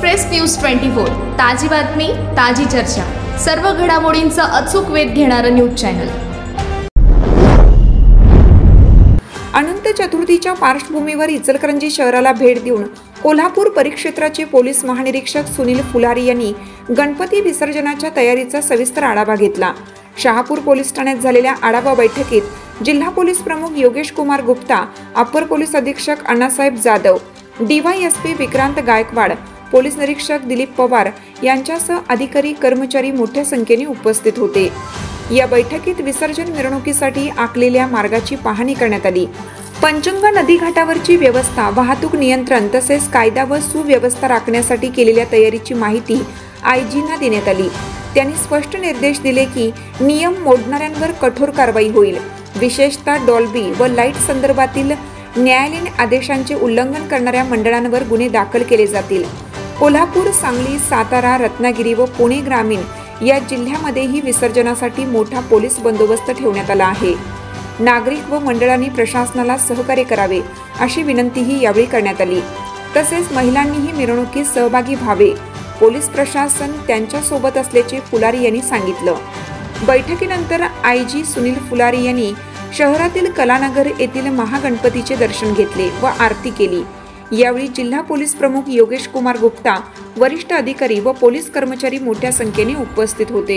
Express news 24 ताजी बातमी ताजी चर्चा सर्व घडामोडींचा अचूक वेध घेणारं न्यूज चॅनल। अनंत चतुर्थीच्या पार्श्वभूमीवर इचलकरंजी शहराला भेट देऊन कोल्हापूर परिक्षेत्राचे पोलीस महानिरीक्षक सुनील फुलारी यांनी गणपती विसर्जनाच्या तयारीचा सविस्तर आढावा घेतला। शहापूर पोलीस ठाण्यात झालेल्या आढावा बैठकीत जिल्हा पोलीस प्रमुख योगेश कुमार गुप्ता, अप्पर पोलीस अधीक्षक अण्णासाहेब जाधव, डीवायएसपी विक्रांत गायकवाड, पोलीस निरीक्षक दिलीप पवार यांच्यासह अधिकारी कर्मचारी मोठ्या संख्येने उपस्थित होते। या बैठकीत विसर्जन मिरवणुकीसाठी आखलेल्या मार्गाची पाहणी करण्यात आली। पंचगंगा नदी घाटावरची व्यवस्था, वाहतूक नियंत्रण तसेच कायदा व सुव्यवस्था राखण्यासाठी केलेल्या तयारीची माहिती आयजींना देण्यात आली। त्यांनी स्पष्ट निर्देश दिले की नियम मोडणाऱ्यांवर कठोर कारवाई होईल। विशेषतः डॉल्बी व लाईट संदर्भातील न्यायालयीन आदेशांचे उल्लंघन करणाऱ्या मंडळांवर गुन्हे दाखल केले जातील। कोल्हापूर, सांगली, सातारा, रत्नागिरी व पुणे ग्रामीण या जिल्ह्यामध्येही विसर्जनासाठी मोठा पोलीस बंदोबस्त ठेवण्यात आला आहे। नागरिक व मंडळांनी प्रशासनाला सहकार्य करावे अशी विनंतीही यावेळी करण्यात आली। तसेच महिलांनीही मिरवणुकीत सहभागी व्हावे, पोलीस प्रशासन त्यांच्या सोबत असल्याचे फुलारी यांनी सांगितलं। बैठकीनंतर आयजी सुनील फुलारी यांनी शहरातील कलानगर येथील महागणपतीचे दर्शन घेतले व आरती केली। यावेळी जिल्हा पोलीस प्रमुख योगेश कुमार गुप्ता, वरिष्ठ अधिकारी व पोलीस कर्मचारी मोठ्या संख्येने उपस्थित होते।